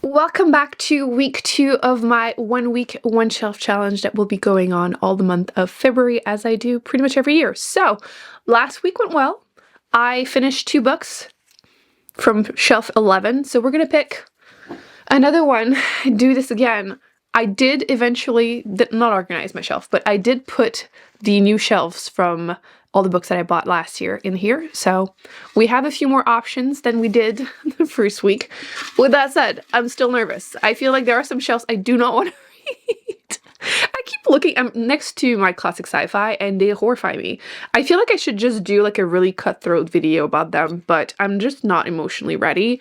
Welcome back to week 2 of my 1 week, 1 shelf challenge that will be going on all the month of February, as I do pretty much every year. So last week went well. I finished 2 books from shelf 11. So we're going to pick another one, do this again. I did eventually, not organize my shelf, but I did put the new shelves from all the books that I bought last year in here. So we have a few more options than we did the first week. With that said, I'm still nervous. I feel like there are some shelves I do not want to read. I keep looking, I'm next to my classic sci-fi and they horrify me. I feel like I should just do like a really cutthroat video about them, but I'm just not emotionally ready.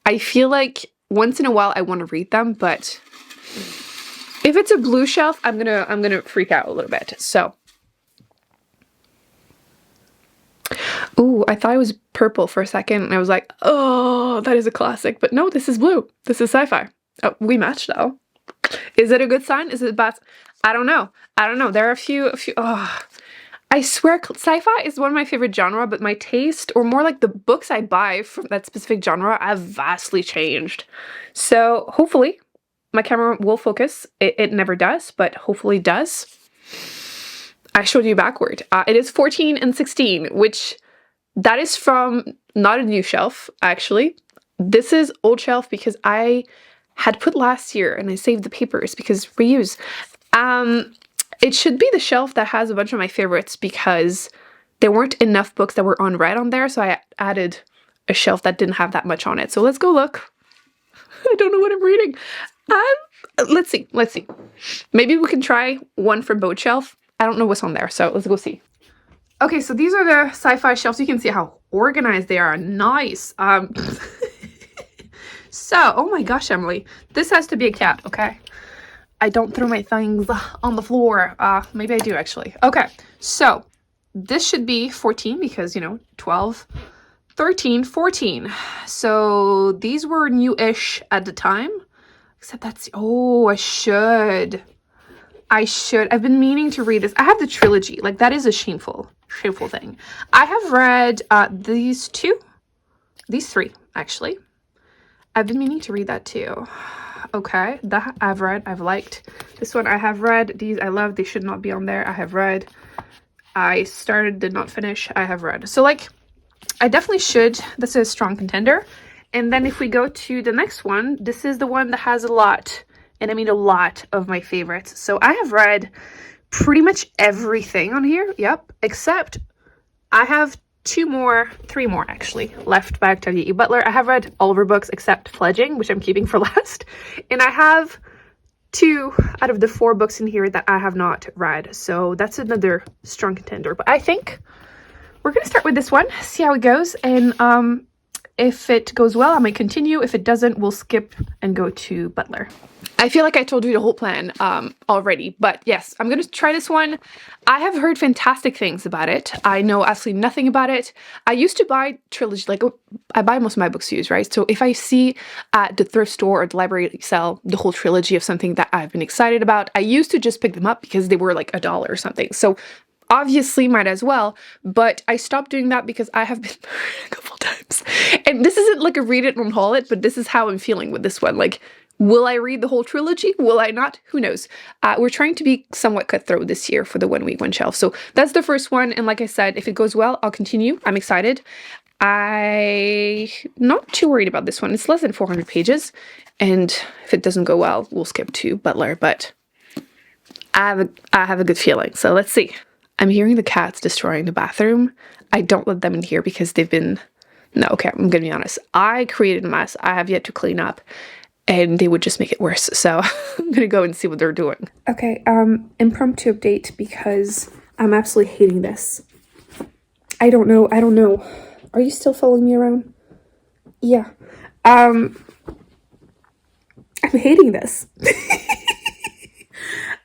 I feel like once in a while I want to read them, but if it's a blue shelf, I'm gonna freak out a little bit. So, ooh, I thought it was purple for a second, and I was like, oh, that is a classic. But no, this is blue. This is sci-fi. Oh, we matched though. Is it a good sign? Is it bad? I don't know. I don't know. There are a few. Oh, I swear, sci-fi is one of my favorite genre, but my taste, or more like the books I buy from that specific genre, have vastly changed. So hopefully, my camera will focus. It never does, but hopefully does. I showed you backward. It is 14 and 16, which that is from not a new shelf, actually. This is old shelf because I had put last year and I saved the papers because reuse. It should be the shelf that has a bunch of my favorites because there weren't enough books that were unread on there, so I added a shelf that didn't have that much on it. So let's go look. I don't know what I'm reading. Let's see. Maybe we can try one from both shelf. I don't know what's on there, so let's go see. Okay, so these are the sci-fi shelves. You can see how organized they are. Nice. So, oh my gosh, Emily, this has to be a cat, okay? I don't throw my things on the floor. Maybe I do, actually. Okay, so this should be 14 because, you know, 12, 13, 14. So these were new-ish at the time. Except that's, oh, I should. I've been meaning to read this. I have the trilogy. Like, that is a shameful thing. I have read these 3, actually. I've been meaning to read that too. Okay, that I've read, I've liked. This one I have read. These I love. They should not be on there. I have read. I started, did not finish. I have read. So, like, I definitely should. This is a strong contender. And then if we go to the next one, this is the one that has a lot, and I mean a lot, of my favorites. So I have read pretty much everything on here. Yep, except I have 3 more actually, left by Octavia E. Butler. I have read all of her books except Pledging, which I'm keeping for last. And I have 2 out of the 4 books in here that I have not read. So that's another strong contender. But I think we're going to start with this one, see how it goes. And if it goes well, I might continue. If it doesn't, we'll skip and go to Butler. I feel like I told you the whole plan already, but yes, I'm going to try this one. I have heard fantastic things about it. I know absolutely nothing about it. I used to buy trilogy, like I buy most of my books used, right? So if I see at the thrift store or the library sell the whole trilogy of something that I've been excited about, I used to just pick them up because they were like $1 or something. So obviously might as well, but I stopped doing that because I have been a couple times. And this isn't like a read it and haul it, but this is how I'm feeling with this one. Like, will I read the whole trilogy? Will I not? Who knows? We're trying to be somewhat cutthroat this year for the 1 week, 1 shelf. So that's the first one. And like I said, if it goes well, I'll continue. I'm excited. I'm not too worried about this one. It's less than 400 pages. And if it doesn't go well, we'll skip to Butler. But I have a good feeling. So let's see. I'm hearing the cats destroying the bathroom. I don't let them in here because they've been... No, okay, I'm gonna be honest. I created a mess. I have yet to clean up. And they would just make it worse. So I'm gonna go and see what they're doing. Okay, impromptu update because I'm absolutely hating this. I don't know. Are you still following me around? Yeah. I'm hating this.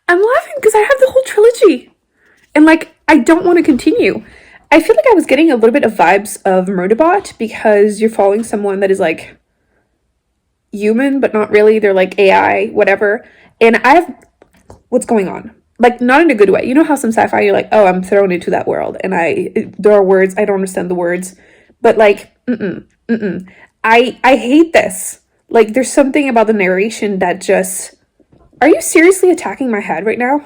I'm laughing because I have the whole trilogy. And like, I don't want to continue. I feel like I was getting a little bit of vibes of Murderbot because you're following someone that is like human, but not really. They're like AI, whatever. And I have, what's going on? Like, not in a good way. You know how some sci-fi, you're like, oh, I'm thrown into that world. And there are words, I don't understand the words. But like, I hate this. Like, there's something about the narration that just... Are you seriously attacking my head right now?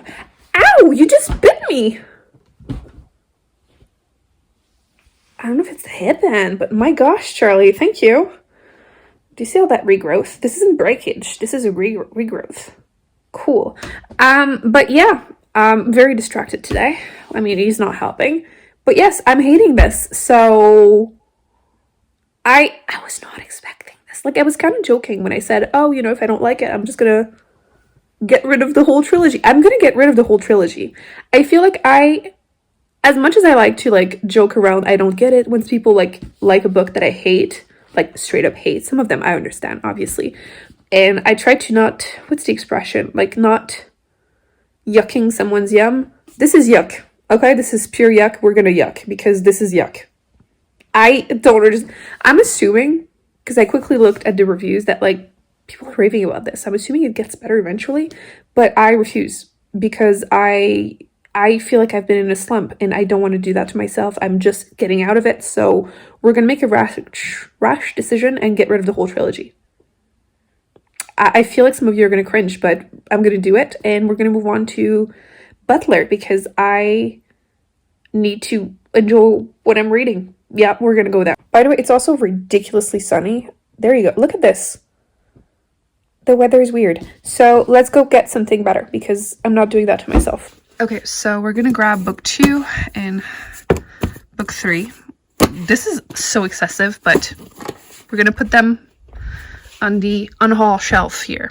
Ow! You just bit me! I don't know if it's the headband, but my gosh, Charlie, thank you. Do you see all that regrowth? This isn't breakage. This is a regrowth. Cool. But yeah, I'm very distracted today. I mean, he's not helping. But yes, I'm hating this. So I was not expecting this. Like, I was kind of joking when I said, oh, you know, if I don't like it, I'm just gonna get rid of the whole trilogy. I'm gonna get rid of the whole trilogy. I feel like as much as I like to like joke around, I don't get it when people like a book that I hate, like straight up hate. Some of them I understand, obviously. And I try to not, what's the expression? Like, not yucking someone's yum. This is yuck. Okay, this is pure yuck. We're gonna yuck because this is yuck. I don't understand. I'm assuming, because I quickly looked at the reviews, that like people are raving about this. I'm assuming it gets better eventually, but I refuse because I feel like I've been in a slump and I don't want to do that to myself. I'm just getting out of it. So we're going to make a rash decision and get rid of the whole trilogy. I feel like some of you are going to cringe, but I'm going to do it. And we're going to move on to Butler because I need to enjoy what I'm reading. Yeah, we're going to go there. By the way, it's also ridiculously sunny. There you go. Look at this. The weather is weird. So let's go get something better because I'm not doing that to myself. Okay, so we're gonna grab book 2 and book 3. This is so excessive, but we're gonna put them on the unhaul shelf here,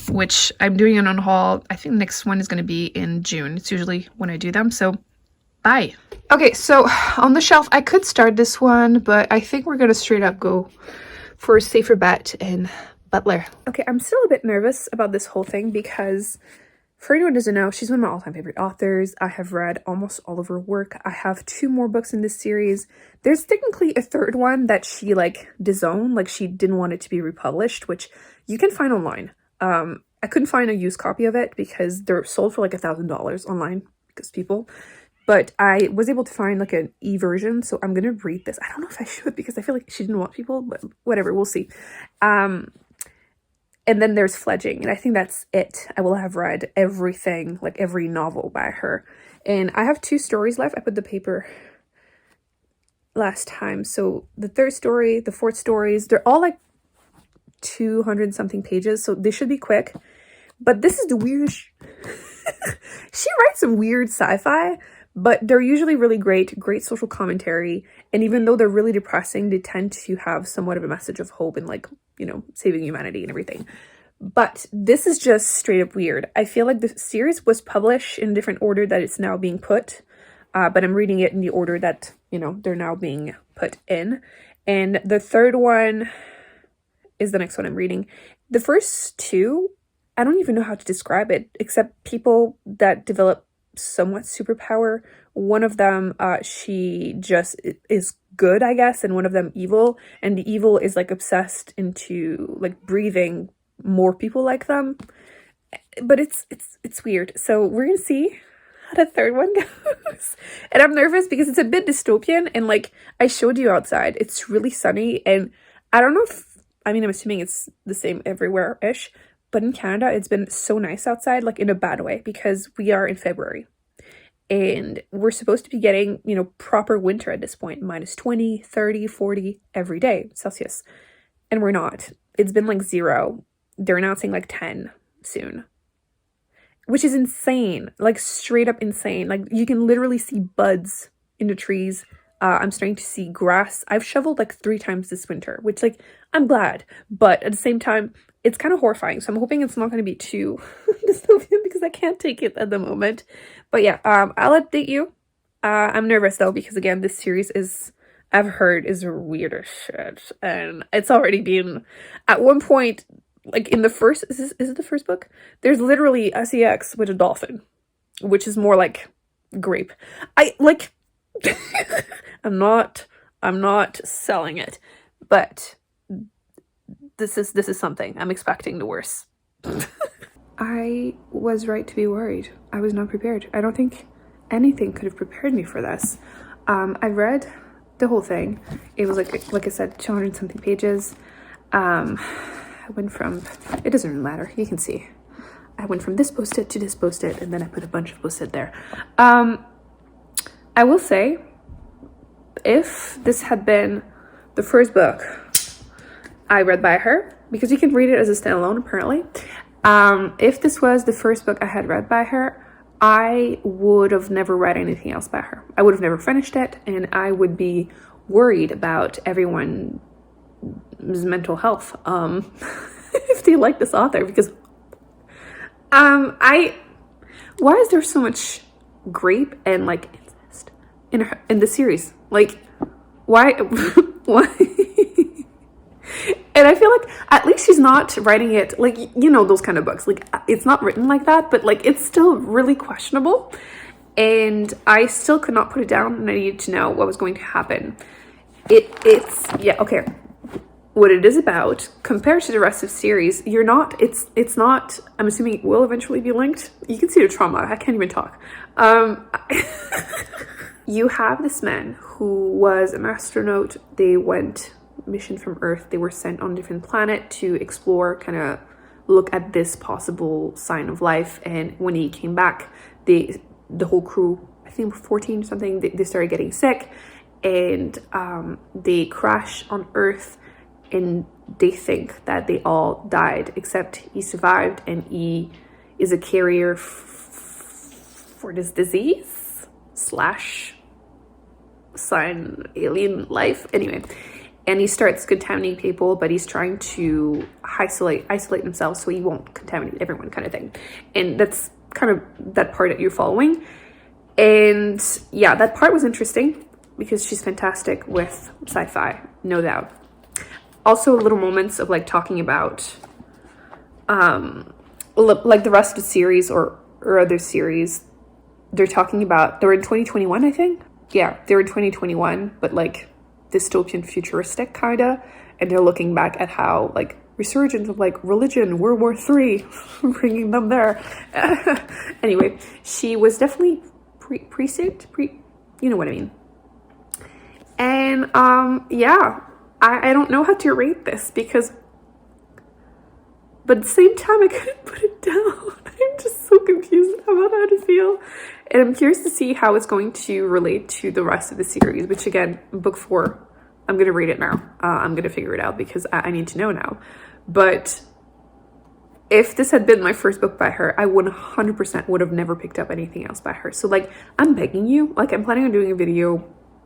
which I'm doing an unhaul. I think the next one is gonna be in June. It's usually when I do them, so bye. Okay, so on the shelf, I could start this one, but I think we're gonna straight up go for a safer bet in Butler. Okay, I'm still a bit nervous about this whole thing because for anyone who doesn't know, she's one of my all-time favorite authors. I have read almost all of her work. I have 2 more books in this series. There's technically a 3rd one that she like disowned, like she didn't want it to be republished, which you can find online. I couldn't find a used copy of it because they're sold for like $1,000 online because people. But I was able to find like an e-version, so I'm gonna read this. I don't know if I should because I feel like she didn't want people, but whatever, we'll see. And then there's Fledging, and I think that's it. I will have read everything, like every novel by her. And I have 2 stories left. I put the paper last time. So the 3rd story, the 4th stories, they're all like 200 something pages, so they should be quick. But this is the weird... She writes some weird sci-fi, but they're usually really great social commentary. And even though they're really depressing, they tend to have somewhat of a message of hope and like, you know, saving humanity and everything. But this is just straight up weird. I feel like the series was published in a different order that it's now being put. But I'm reading it in the order that, you know, they're now being put in. And the 3rd one is the next one I'm reading. The first 2, I don't even know how to describe it, except people that develop somewhat superpower. One of them, she just is good, I guess, and one of them evil. And the evil is like obsessed into like breathing more people like them. But it's weird. So we're gonna see how the 3rd one goes. And I'm nervous because it's a bit dystopian, and like I showed you outside, it's really sunny, and I don't know if, I mean, I'm assuming it's the same everywhere-ish, but in Canada, it's been so nice outside, like in a bad way, because we are in February. And we're supposed to be getting, you know, proper winter at this point. -20, 30, 40 every day Celsius. And we're not. It's been like 0. They're announcing like 10 soon. Which is insane. Like straight up insane. Like you can literally see buds in the trees. I'm starting to see grass. I've shoveled like 3 times this winter, which like, I'm glad. But at the same time, it's kind of horrifying. So I'm hoping it's not going to be too dystopian because I can't take it at the moment. But yeah, I'll update you. I'm nervous though because again, this series is, I've heard, is weird as shit. And it's already been, at one point, like in the first, is it the first book? There's literally sex with a dolphin, which is more like grape. I like... I'm not selling it, but this is something. I'm expecting the worst. I was right to be worried. I was not prepared. I don't think anything could have prepared me for this. I read the whole thing. It was like I said, 200 something pages. I went from, it doesn't really matter, you can see. I went from this post-it to this post-it, and then I put a bunch of post-it there. I will say, if this had been the first book I read by her, because you can read it as a standalone apparently, if this was the first book I had read by her, I would have never read anything else by her. I would have never finished it, and I would be worried about everyone's mental health if they like this author, because why is there so much grape and like incest in the series? Like, why? Why? And I feel like at least she's not writing it like, you know, those kind of books. Like, it's not written like that, but like it's still really questionable. And I still could not put it down, and I needed to know what was going to happen. It's yeah, okay. What it is about compared to the rest of the series, it's not, I'm assuming it will eventually be linked. You can see the trauma. I can't even talk. You have this man who was an astronaut. They went mission from Earth. They were sent on a different planet to explore, kind of look at this possible sign of life. And when he came back, the whole crew, I think 14 or something, they started getting sick, and they crash on Earth, and they think that they all died, except he survived, and he is a carrier for this disease / sign alien life anyway. And he starts contaminating people, but he's trying to isolate himself so he won't contaminate everyone, kind of thing. And that's kind of that part that you're following. And yeah, that part was interesting because she's fantastic with sci-fi, no doubt. Also little moments of like talking about like the rest of the series or other series. They're talking about, they're in 2021, I think. Yeah, they're in 2021, but like dystopian futuristic kinda, and they're looking back at how like resurgence of like religion, World War III, bringing them there. Anyway, she was definitely you know what I mean. And yeah, I don't know how to rate this because, but at the same time I couldn't put it down. I'm just so confused about how to feel. And I'm curious to see how it's going to relate to the rest of the series, which again, book 4, I'm going to read it now. I'm going to figure it out because I need to know now. But if this had been my first book by her, I 100% would have never picked up anything else by her. So like, I'm begging you, like I'm planning on doing a video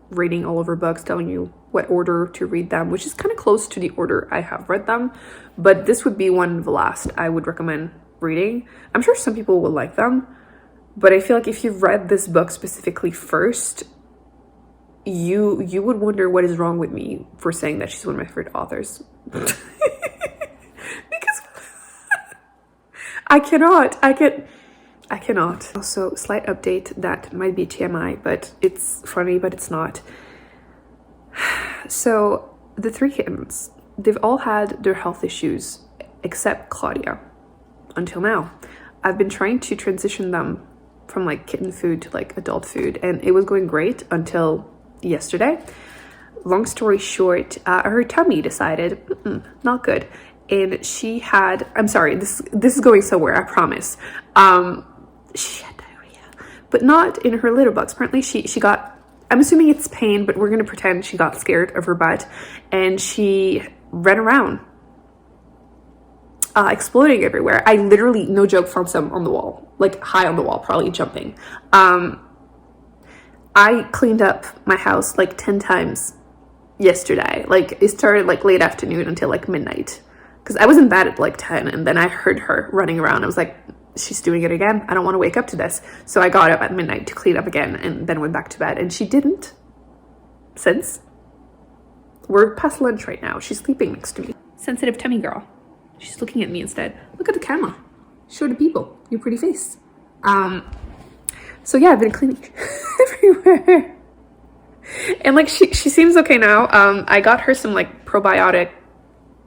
rating all of her books, telling you what order to read them, which is kind of close to the order I have read them. But this would be one of the last I would recommend reading. I'm sure some people will like them, but I feel like if you've read this book specifically first, you would wonder what is wrong with me for saying that she's one of my favorite authors. Because I cannot. Also, slight update that might be TMI, but it's funny, but it's not. So the 3 kittens, they've all had their health issues except Clawdia until now. I've been trying to transition them from like kitten food to like adult food, and it was going great until yesterday. Long story short, her tummy decided not good, and she had, I'm sorry, this is going somewhere, I promise. She had diarrhea, but not in her litter box. Apparently she got, I'm assuming it's pain, but we're gonna pretend she got scared of her butt, and she ran around exploding everywhere. I literally, no joke, found some on the wall, like high on the wall, probably jumping. I cleaned up my house like 10 times yesterday. Like it started like late afternoon until like midnight, because I was in bed at like 10, and then I heard her running around. I was like, she's doing it again. I don't want to wake up to this. So I got up at midnight to clean up again, and then went back to bed, and she didn't since. We're past lunch right now. She's sleeping next to me. Sensitive tummy girl. She's looking at me instead. Look at the camera. Show the people your pretty face. So yeah, I've been cleaning everywhere. And like she seems okay now. I got her some like probiotic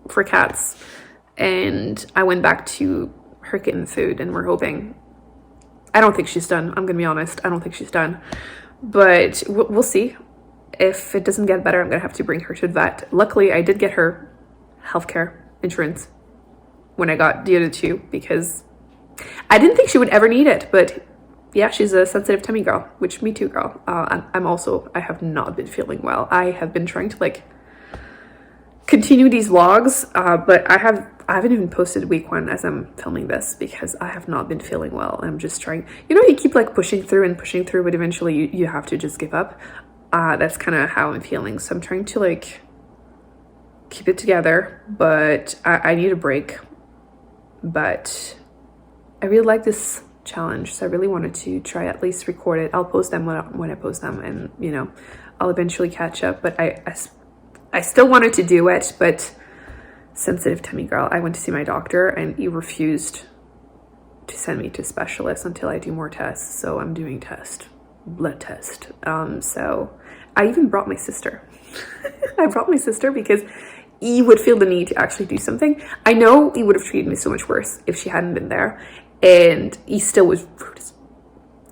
for cats, and I went back to her kitten food, and we're hoping, I don't think she's done. I'm gonna be honest, I don't think she's done, but we'll see. If it doesn't get better, I'm gonna have to bring her to the vet. Luckily, I did get her healthcare insurance when I got the other two, because I didn't think she would ever need it, but yeah, she's a sensitive tummy girl, which me too, girl. I have not been feeling well. I have been trying to like continue these vlogs, but I haven't even posted week 1 as I'm filming this because I have not been feeling well. I'm just trying, you know, you keep like pushing through, but eventually you have to just give up. That's kind of how I'm feeling. So I'm trying to like keep it together, but I need a break. But I really like this challenge, so I really wanted to try at least record it. I'll post them when I post them, and you know, I'll eventually catch up. But I still wanted to do it, but sensitive tummy girl. I went to see my doctor and he refused to send me to specialists until I do more tests. So I'm doing blood test. So I even brought my sister. I brought my sister because he would feel the need to actually do something. I know he would have treated me so much worse if she hadn't been there, and he still was.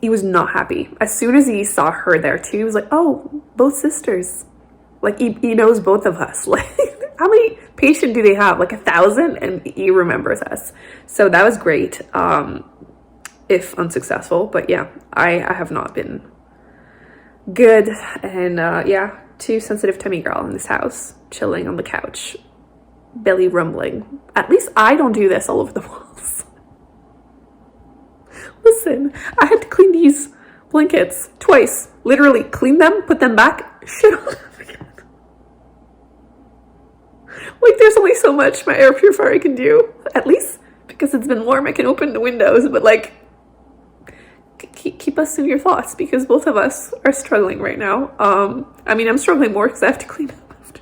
He was not happy. As soon as he saw her there too, he was like, "Oh, both sisters." Like he knows both of us. Like how many patients do they have? Like 1,000, and he remembers us. So that was great. If unsuccessful, but yeah, I have not been good. And yeah, too sensitive tummy girl in this house, chilling on the couch, belly rumbling. At least I don't do this all over the walls. Listen, I had to clean these blankets twice. Literally clean them, put them back, shit on them again. Like there's only so much my air purifier can do. At least because it's been warm, I can open the windows, but like keep us in your thoughts because both of us are struggling right now. I mean, I'm struggling more because I have to clean up after.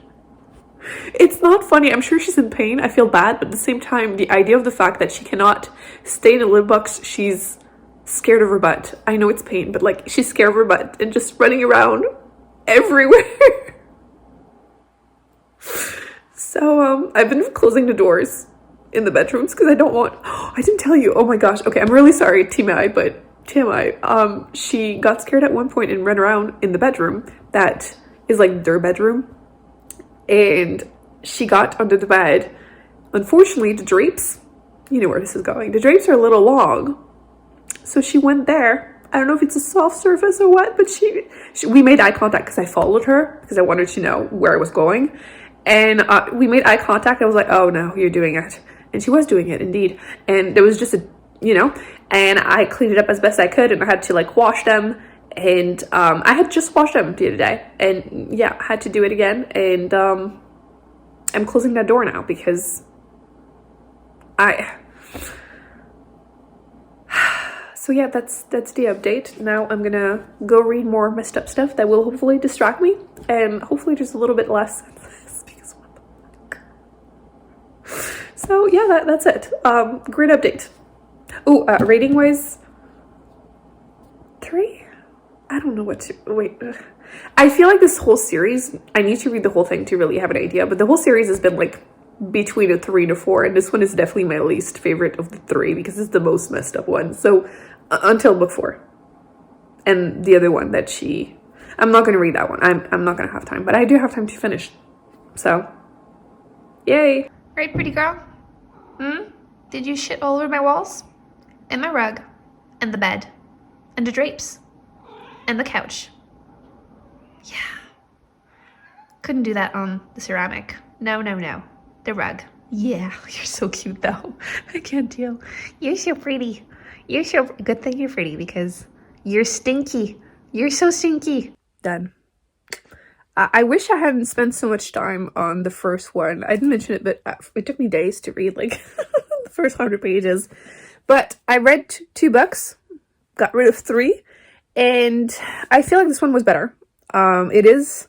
It's not funny. I'm sure she's in pain. I feel bad, but at the same time, the idea of the fact that she cannot stay in a lip box, she's scared of her butt. I know it's pain, but like she's scared of her butt and just running around everywhere. So I've been closing the doors in the bedrooms because I don't want. I didn't tell you. Oh my gosh. Okay, I'm really sorry, TMI, but TMI. She got scared at one point and ran around in the bedroom that is like their bedroom, and she got under the bed. Unfortunately, the drapes. You know where this is going. The drapes are a little long, so she went there. I don't know if it's a soft surface or what, but we made eye contact because I followed her because I wanted to know where I was going. And we made eye contact. I was like, oh no, you're doing it. And she was doing it indeed. And there was just and I cleaned it up as best I could, and I had to like wash them. And I had just washed them the other day. And yeah, I had to do it again. And I'm closing that door now because so yeah, that's the update. Now I'm gonna go read more messed up stuff that will hopefully distract me. And hopefully just a little bit less. So yeah, that's it. Great update. Oh, rating wise, 3. I don't know what to wait. I feel like this whole series, I need to read the whole thing to really have an idea, but the whole series has been like between a 3 and a 4, and this one is definitely my least favorite of the 3 because it's the most messed up one. So until book 4, and the other one that I'm not going to read that one. I'm not going to have time, but I do have time to finish. So yay. Right, pretty girl? Did you shit all over my walls? And my rug? And the bed? And the drapes? And the couch? Yeah. Couldn't do that on the ceramic. No. The rug. Yeah, you're so cute though. I can't deal. You're so pretty. Good thing you're pretty because you're stinky. You're so stinky. Done. I wish I hadn't spent so much time on the first one. I didn't mention it, but it took me days to read like the first 100 pages. But I read 2 books, got rid of 3, and I feel like this one was better. It is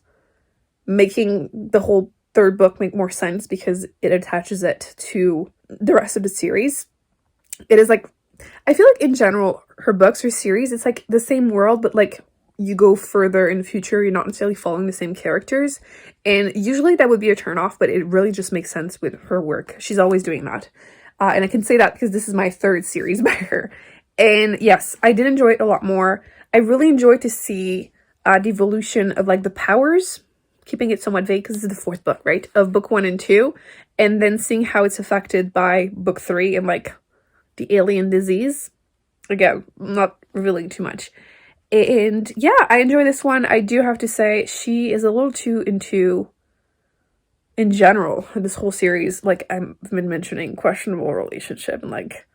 making the whole 3rd book make more sense because it attaches it to the rest of the series. It is like, I feel like in general, her books or series, it's like the same world, but like you go further in the future, you're not necessarily following the same characters. And usually that would be a turnoff, but it really just makes sense with her work. She's always doing that. And I can say that because this is my 3rd series by her. And yes, I did enjoy it a lot more. I really enjoyed to see the evolution of like the powers keeping it somewhat vague because this is the 4th book, right, of book 1 and 2, and then seeing how it's affected by book 3 and like the alien disease. Again, not revealing too much. And yeah, I enjoy this one. I do have to say she is a little too into, in general, this whole series, like I've been mentioning, questionable relationship and like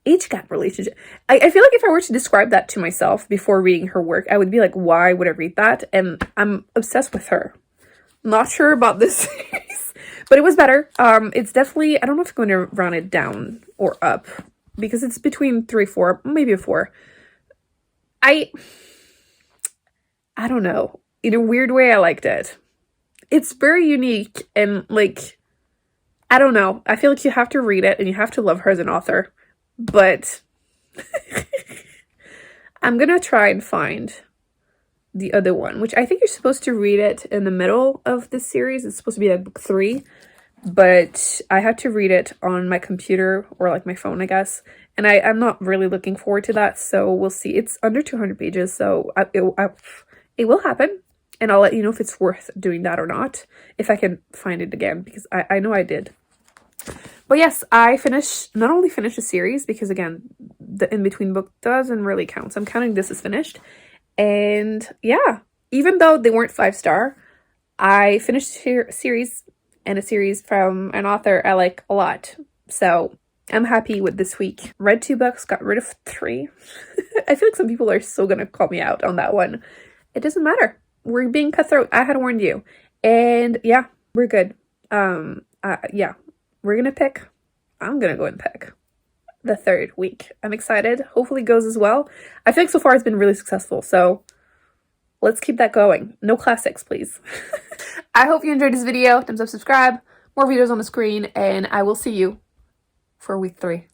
age gap relationship. I feel like if I were to describe that to myself before reading her work, I would be like, why would I read that? And I'm obsessed with her. Not sure about this series, but it was better. It's definitely, I don't know if I'm going to round it down or up because it's between 3, 4, maybe a 4. I don't know. In a weird way, I liked it. It's very unique and like, I don't know. I feel like you have to read it and you have to love her as an author. But I'm gonna try and find the other one, which I think you're supposed to read it in the middle of this series. It's supposed to be like book 3, but I had to read it on my computer or like my phone, I guess. And I'm not really looking forward to that, so we'll see. It's under 200 pages, so it will happen. And I'll let you know if it's worth doing that or not, if I can find it again, because I know I did. But yes, I not only finished the series, because again, the in-between book doesn't really count. So I'm counting this as finished. And yeah, even though they weren't 5-star, I finished a series, and a series from an author I like a lot. So I'm happy with this week. Read 2 books, got rid of 3. I feel like some people are so gonna call me out on that one. It doesn't matter. We're being cutthroat. I had warned you. And yeah, we're good. Yeah. We're gonna pick, I'm gonna go and pick the 3rd week. I'm excited. Hopefully it goes as well. I feel like so far it's been really successful, so let's keep that going. No classics, please. I hope you enjoyed this video. Thumbs up, subscribe, more videos on the screen, and I will see you for week 3.